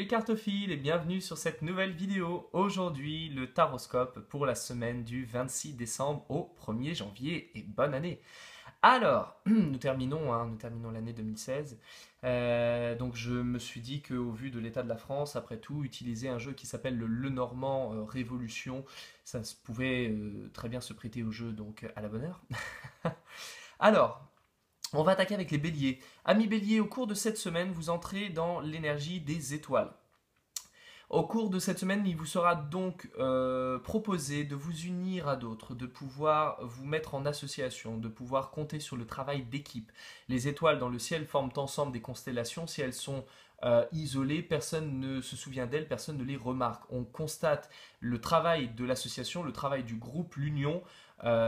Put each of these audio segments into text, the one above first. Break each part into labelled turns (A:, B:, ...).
A: cartophiles et bienvenue sur cette nouvelle vidéo. Aujourd'hui, le taroscope pour la semaine du 26 décembre au 1er janvier et bonne année. Alors, nous terminons l'année 2016. Donc je me suis dit qu'au vu de l'état de la France, après tout, utiliser un jeu qui s'appelle le Lenormand Révolution, ça pouvait très bien se prêter au jeu, donc à la bonne heure. Alors, on va attaquer avec les béliers. Amis béliers, au cours de cette semaine, vous entrez dans l'énergie des étoiles. Au cours de cette semaine, il vous sera donc proposé de vous unir à d'autres, de pouvoir vous mettre en association, de pouvoir compter sur le travail d'équipe. Les étoiles dans le ciel forment ensemble des constellations. Si elles sont isolées, personne ne se souvient d'elles, personne ne les remarque. On constate le travail de l'association, le travail du groupe, l'union.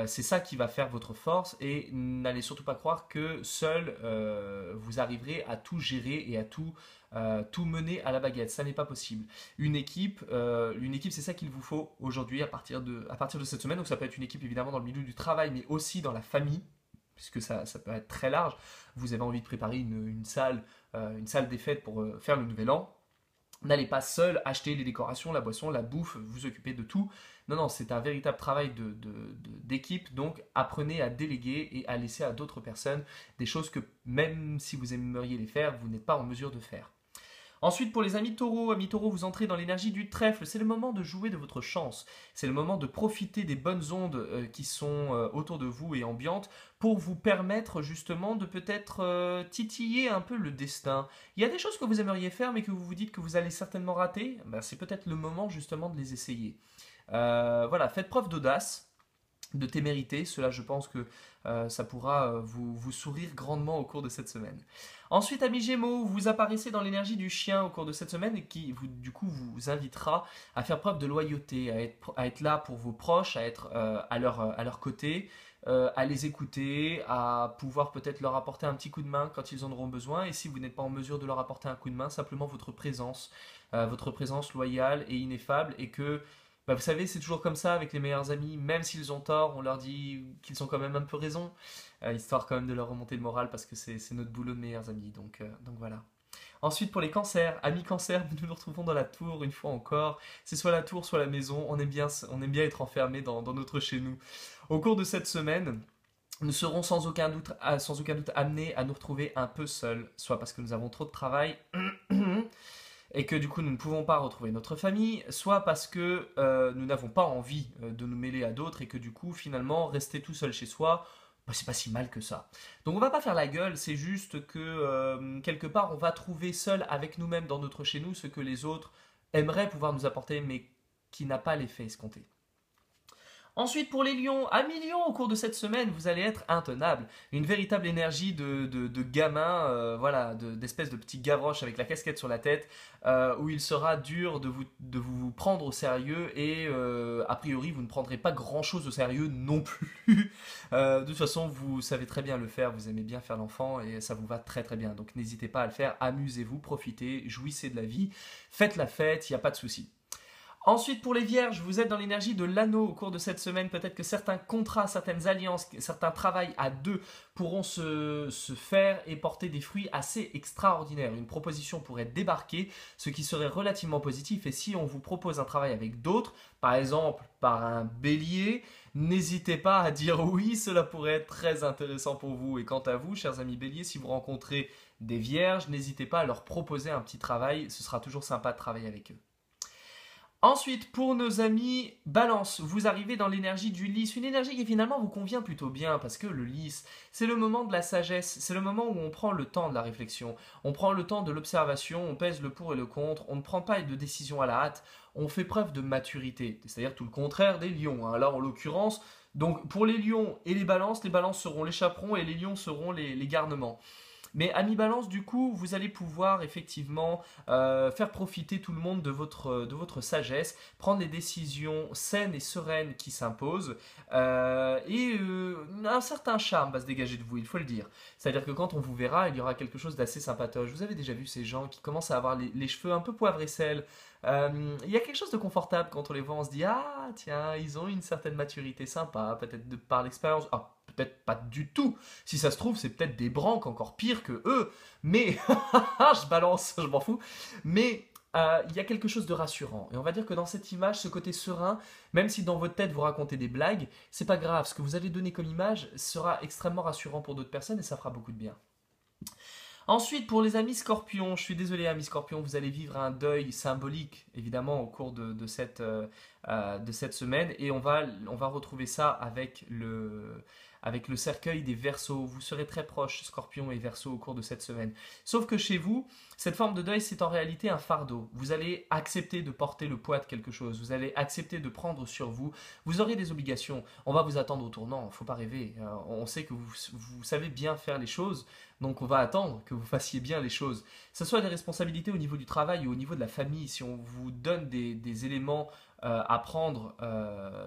A: C'est ça qui va faire votre force et n'allez surtout pas croire que seul vous arriverez à tout gérer et à tout mener à la baguette. Ça n'est pas possible. Une équipe, c'est ça qu'il vous faut aujourd'hui à partir de cette semaine. Donc ça peut être une équipe évidemment dans le milieu du travail, mais aussi dans la famille, puisque ça peut être très large. Vous avez envie de préparer une salle des fêtes pour faire le nouvel an. N'allez pas seul acheter les décorations, la boisson, la bouffe, vous occuper de tout. Non, non, c'est un véritable travail d'équipe. Donc, apprenez à déléguer et à laisser à d'autres personnes des choses que même si vous aimeriez les faire, vous n'êtes pas en mesure de faire. Ensuite, pour les amis taureaux, vous entrez dans l'énergie du trèfle. C'est le moment de jouer de votre chance. C'est le moment de profiter des bonnes ondes qui sont autour de vous et ambiantes pour vous permettre justement de peut-être titiller un peu le destin. Il y a des choses que vous aimeriez faire mais que vous vous dites que vous allez certainement rater. Ben, c'est peut-être le moment justement de les essayer. Voilà, faites preuve d'audace, de témérité. Cela, je pense que ça pourra vous sourire grandement au cours de cette semaine. Ensuite, amis Gémeaux, vous apparaissez dans l'énergie du chien au cours de cette semaine et qui, du coup, vous invitera à faire preuve de loyauté, à être là pour vos proches, à être à leur côté, à les écouter, à pouvoir peut-être leur apporter un petit coup de main quand ils en auront besoin. Et si vous n'êtes pas en mesure de leur apporter un coup de main, simplement votre présence loyale et ineffable et que bah, vous savez, c'est toujours comme ça avec les meilleurs amis, même s'ils ont tort, on leur dit qu'ils ont quand même un peu raison, histoire quand même de leur remonter le moral parce que c'est notre boulot de meilleurs amis, donc voilà. Ensuite, pour les cancers, amis cancers, nous nous retrouvons dans la tour une fois encore. C'est soit la tour, soit la maison. On aime bien être enfermé dans notre chez nous. Au cours de cette semaine, nous serons sans aucun doute amenés à nous retrouver un peu seuls, soit parce que nous avons trop de travail, et que du coup nous ne pouvons pas retrouver notre famille, soit parce que nous n'avons pas envie de nous mêler à d'autres et que du coup finalement rester tout seul chez soi, bah, c'est pas si mal que ça. Donc on va pas faire la gueule, c'est juste que quelque part on va trouver seul avec nous-mêmes dans notre chez nous ce que les autres aimeraient pouvoir nous apporter mais qui n'a pas l'effet escompté. Ensuite, pour les lions, amis lions, au cours de cette semaine, vous allez être intenable. Une véritable énergie de gamin, voilà, d'espèce de petit gavroche avec la casquette sur la tête, où il sera dur de vous prendre au sérieux et a priori, vous ne prendrez pas grand-chose au sérieux non plus. De toute façon, vous savez très bien le faire, vous aimez bien faire l'enfant et ça vous va très très bien. Donc n'hésitez pas à le faire, amusez-vous, profitez, jouissez de la vie, faites la fête, il n'y a pas de souci. Ensuite, pour les vierges, vous êtes dans l'énergie de l'anneau au cours de cette semaine. Peut-être que certains contrats, certaines alliances, certains travails à deux pourront se faire et porter des fruits assez extraordinaires. Une proposition pourrait débarquer, ce qui serait relativement positif. Et si on vous propose un travail avec d'autres, par exemple par un bélier, n'hésitez pas à dire oui, cela pourrait être très intéressant pour vous. Et quant à vous, chers amis béliers, si vous rencontrez des vierges, n'hésitez pas à leur proposer un petit travail. Ce sera toujours sympa de travailler avec eux. Ensuite, pour nos amis Balance, vous arrivez dans l'énergie du lys, une énergie qui finalement vous convient plutôt bien parce que le lys, c'est le moment de la sagesse, c'est le moment où on prend le temps de la réflexion, on prend le temps de l'observation, on pèse le pour et le contre, on ne prend pas de décision à la hâte, on fait preuve de maturité, c'est-à-dire tout le contraire des lions. Hein. Là, en l'occurrence, donc pour les lions et les balances seront les chaperons et les lions seront les garnements. Mais ami Balance, du coup, vous allez pouvoir effectivement faire profiter tout le monde de votre sagesse, prendre les décisions saines et sereines qui s'imposent, et un certain charme va se dégager de vous, il faut le dire. C'est-à-dire que quand on vous verra, il y aura quelque chose d'assez sympatoche. Vous avez déjà vu ces gens qui commencent à avoir les cheveux un peu poivre et sel. Il y a quelque chose de confortable quand on les voit, on se dit ah tiens, ils ont une certaine maturité sympa, peut-être par l'expérience. Ah, peut-être pas du tout. Si ça se trouve, c'est peut-être des branques encore pires que eux. Mais je balance, je m'en fous. Mais il y a quelque chose de rassurant. Et on va dire que dans cette image, ce côté serein, même si dans votre tête vous racontez des blagues, c'est pas grave. Ce que vous allez donner comme image sera extrêmement rassurant pour d'autres personnes et ça fera beaucoup de bien. Ensuite, pour les amis scorpions, je suis désolé amis scorpions, vous allez vivre un deuil symbolique, évidemment, au cours de cette semaine. Et on va retrouver ça avec le cercueil des Verseaux. Vous serez très proches, scorpions et Verseaux, au cours de cette semaine. Sauf que chez vous, cette forme de deuil, c'est en réalité un fardeau. Vous allez accepter de porter le poids de quelque chose. Vous allez accepter de prendre sur vous. Vous aurez des obligations. On va vous attendre au tournant, faut pas rêver. On sait que vous savez bien faire les choses. Donc on va attendre que vous fassiez bien les choses. Que ce soit des responsabilités au niveau du travail ou au niveau de la famille, si on vous donne des éléments à prendre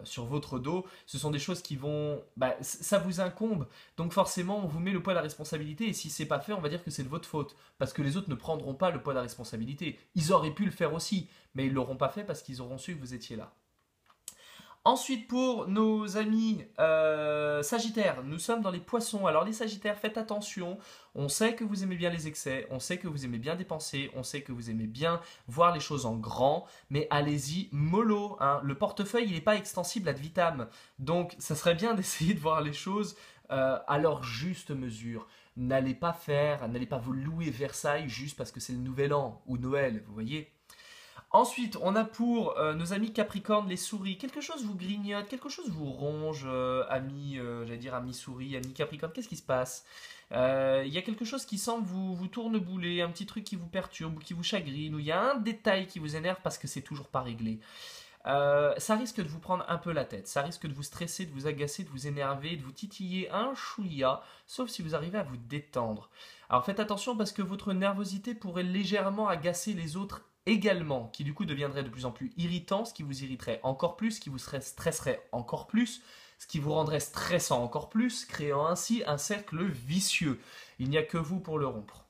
A: sur votre dos, ce sont des choses qui vont... ça vous incombe, donc forcément on vous met le poids de la responsabilité et si c'est pas fait, on va dire que c'est de votre faute. Parce que les autres ne prendront pas le poids de la responsabilité. Ils auraient pu le faire aussi, mais ils l'auront pas fait parce qu'ils auront su que vous étiez là. Ensuite, pour nos amis Sagittaires, nous sommes dans les poissons. Alors les Sagittaires, faites attention. On sait que vous aimez bien les excès, on sait que vous aimez bien dépenser, on sait que vous aimez bien voir les choses en grand, mais allez-y mollo, hein. Le portefeuille, il n'est pas extensible ad vitam. Donc, ça serait bien d'essayer de voir les choses à leur juste mesure. N'allez pas vous louer Versailles juste parce que c'est le Nouvel An ou Noël, vous voyez. Ensuite, on a pour nos amis Capricorne les souris. Quelque chose vous grignote, quelque chose vous ronge, j'allais dire amis souris, amis Capricorne. Qu'est-ce qui se passe? Il y a quelque chose qui semble vous tournebouler, un petit truc qui vous perturbe ou qui vous chagrine, ou il y a un détail qui vous énerve parce que c'est toujours pas réglé. Ça risque de vous prendre un peu la tête, ça risque de vous stresser, de vous agacer, de vous énerver, de vous titiller un chouïa, sauf si vous arrivez à vous détendre. Alors faites attention parce que votre nervosité pourrait légèrement agacer les autres également, qui du coup deviendrait de plus en plus irritant, ce qui vous irriterait encore plus, ce qui vous stresserait encore plus, ce qui vous rendrait stressant encore plus, créant ainsi un cercle vicieux. Il n'y a que vous pour le rompre.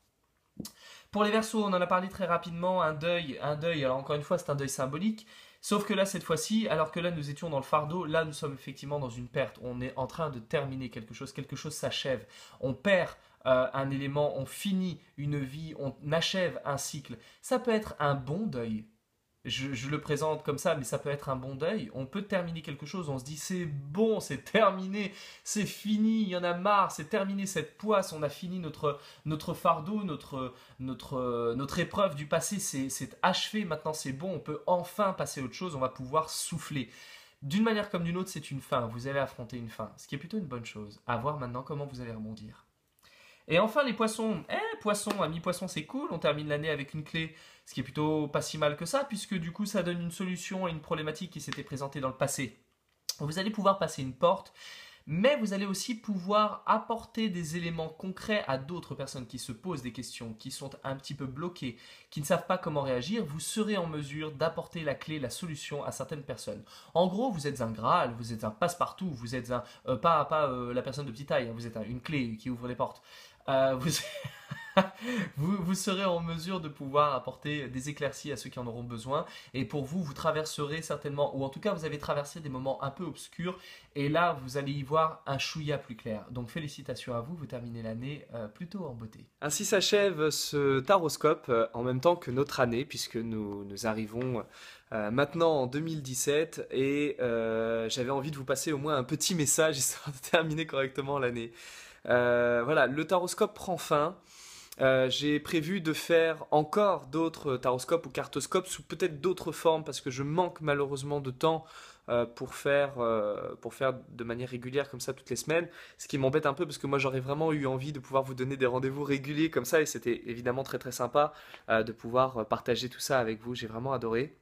A: Pour les Verseaux, on en a parlé très rapidement, un deuil, alors encore une fois c'est un deuil symbolique, sauf que là cette fois-ci, alors que là nous étions dans le fardeau, là nous sommes effectivement dans une perte, on est en train de terminer quelque chose s'achève, on perd un élément, on finit une vie, on achève un cycle. Ça peut être un bon deuil. Je le présente comme ça, mais ça peut être un bon deuil. On peut terminer quelque chose, on se dit c'est bon, c'est terminé, c'est fini, il y en a marre, c'est terminé cette poisse, on a fini notre fardeau, notre épreuve du passé, c'est achevé, maintenant c'est bon, on peut enfin passer à autre chose, on va pouvoir souffler. D'une manière comme d'une autre, c'est une fin, vous allez affronter une fin, ce qui est plutôt une bonne chose. À voir maintenant comment vous allez rebondir. Et enfin les poissons, poissons, amis poissons c'est cool, on termine l'année avec une clé, ce qui est plutôt pas si mal que ça, puisque du coup ça donne une solution à une problématique qui s'était présentée dans le passé. Vous allez pouvoir passer une porte, mais vous allez aussi pouvoir apporter des éléments concrets à d'autres personnes qui se posent des questions, qui sont un petit peu bloquées, qui ne savent pas comment réagir. Vous serez en mesure d'apporter la clé, la solution à certaines personnes. En gros, vous êtes un Graal, vous êtes un passe-partout, vous êtes un pas la personne de petite taille, hein, vous êtes une clé qui ouvre les portes. Vous, vous serez en mesure de pouvoir apporter des éclaircies à ceux qui en auront besoin. Et pour vous, vous traverserez certainement, ou en tout cas vous avez traversé des moments un peu obscurs. Et là, vous allez y voir un chouïa plus clair. Donc félicitations à vous, vous terminez l'année plutôt en beauté. Ainsi s'achève ce taroscope en même temps que notre année, puisque nous arrivons maintenant en 2017. Et j'avais envie de vous passer au moins un petit message histoire de terminer correctement l'année. Voilà, le taroscope prend fin. J'ai prévu de faire encore d'autres taroscopes ou cartoscopes sous peut-être d'autres formes parce que je manque malheureusement de temps pour faire de manière régulière comme ça toutes les semaines. Ce qui m'embête un peu parce que moi j'aurais vraiment eu envie de pouvoir vous donner des rendez-vous réguliers comme ça et c'était évidemment très très sympa de pouvoir partager tout ça avec vous. J'ai vraiment adoré.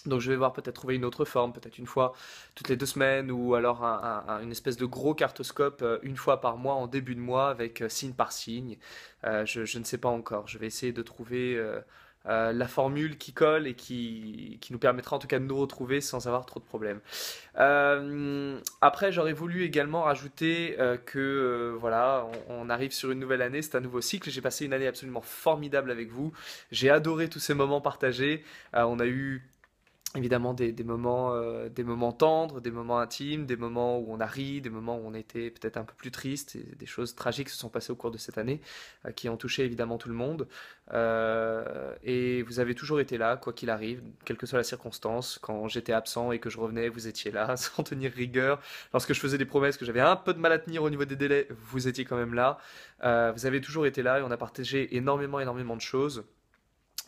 A: Donc je vais voir peut-être trouver une autre forme, peut-être une fois toutes les 2 semaines ou alors une espèce de gros cartoscope une fois par mois en début de mois avec signe par signe. Je ne sais pas encore. Je vais essayer de trouver la formule qui colle et qui nous permettra en tout cas de nous retrouver sans avoir trop de problèmes. Après j'aurais voulu également rajouter que voilà, on arrive sur une nouvelle année, c'est un nouveau cycle. J'ai passé une année absolument formidable avec vous. J'ai adoré tous ces moments partagés. On a eu Évidemment des moments tendres, des moments intimes, des moments où on a ri, des moments où on était peut-être un peu plus triste, et des choses tragiques se sont passées au cours de cette année, qui ont touché évidemment tout le monde. Et vous avez toujours été là, quoi qu'il arrive, quelle que soit la circonstance. Quand j'étais absent et que je revenais, vous étiez là, sans tenir rigueur. Lorsque je faisais des promesses que j'avais un peu de mal à tenir au niveau des délais, vous étiez quand même là. Vous avez toujours été là et on a partagé énormément de choses.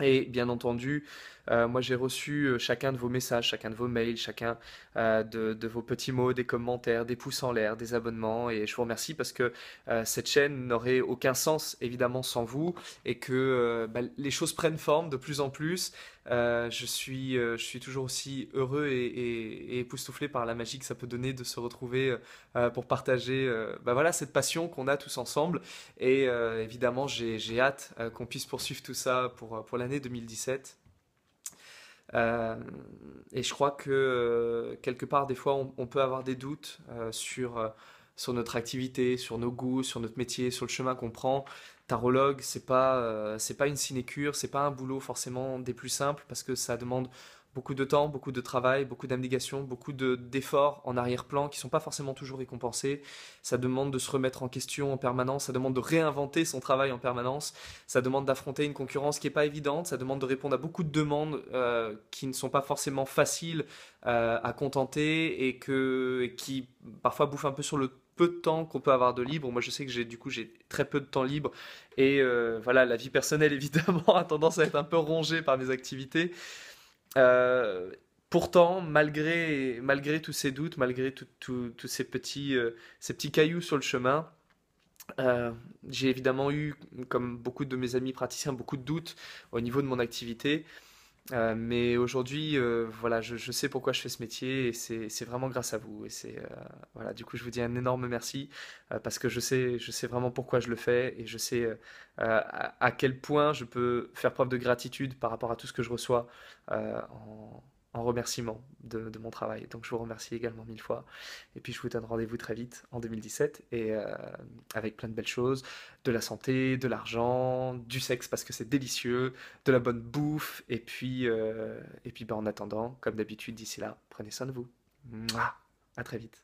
A: Et bien entendu, moi j'ai reçu chacun de vos messages, chacun de vos mails, chacun de vos petits mots, des commentaires, des pouces en l'air, des abonnements. Et je vous remercie parce que cette chaîne n'aurait aucun sens évidemment sans vous et que bah, les choses prennent forme de plus en plus. Je suis toujours aussi heureux et époustouflé par la magie que ça peut donner de se retrouver pour partager bah, voilà, cette passion qu'on a tous ensemble. Et évidemment, j'ai hâte qu'on puisse poursuivre tout ça pour l'année 2017. Euh, et je crois que quelque part, des fois, on peut avoir des doutes sur notre activité, sur nos goûts, sur notre métier, sur le chemin qu'on prend. Tarologue, c'est pas une sinécure, c'est pas un boulot forcément des plus simples parce que ça demande beaucoup de temps, beaucoup de travail, beaucoup d'abnégation, d'efforts en arrière-plan qui sont pas forcément toujours récompensés. Ça demande de se remettre en question en permanence, ça demande de réinventer son travail en permanence, ça demande d'affronter une concurrence qui est pas évidente, ça demande de répondre à beaucoup de demandes qui ne sont pas forcément faciles à contenter et qui parfois bouffent un peu sur le peu de temps qu'on peut avoir de libre. Moi, je sais que j'ai très peu de temps libre et voilà, la vie personnelle évidemment a tendance à être un peu rongée par mes activités. Euh, Pourtant, malgré tous ces doutes, malgré tous ces petits cailloux sur le chemin, j'ai évidemment eu, comme beaucoup de mes amis praticiens, beaucoup de doutes au niveau de mon activité. Mais aujourd'hui, voilà, je sais pourquoi je fais ce métier et c'est vraiment grâce à vous. Et voilà, du coup, je vous dis un énorme merci parce que je sais vraiment pourquoi je le fais et je sais à quel point je peux faire preuve de gratitude par rapport à tout ce que je reçois en remerciement de mon travail. Donc, je vous remercie également mille fois. Et puis, je vous donne rendez-vous très vite en 2017 et avec plein de belles choses, de la santé, de l'argent, du sexe parce que c'est délicieux, de la bonne bouffe, et puis bah, en attendant, comme d'habitude, d'ici là, prenez soin de vous. Mouah. À très vite.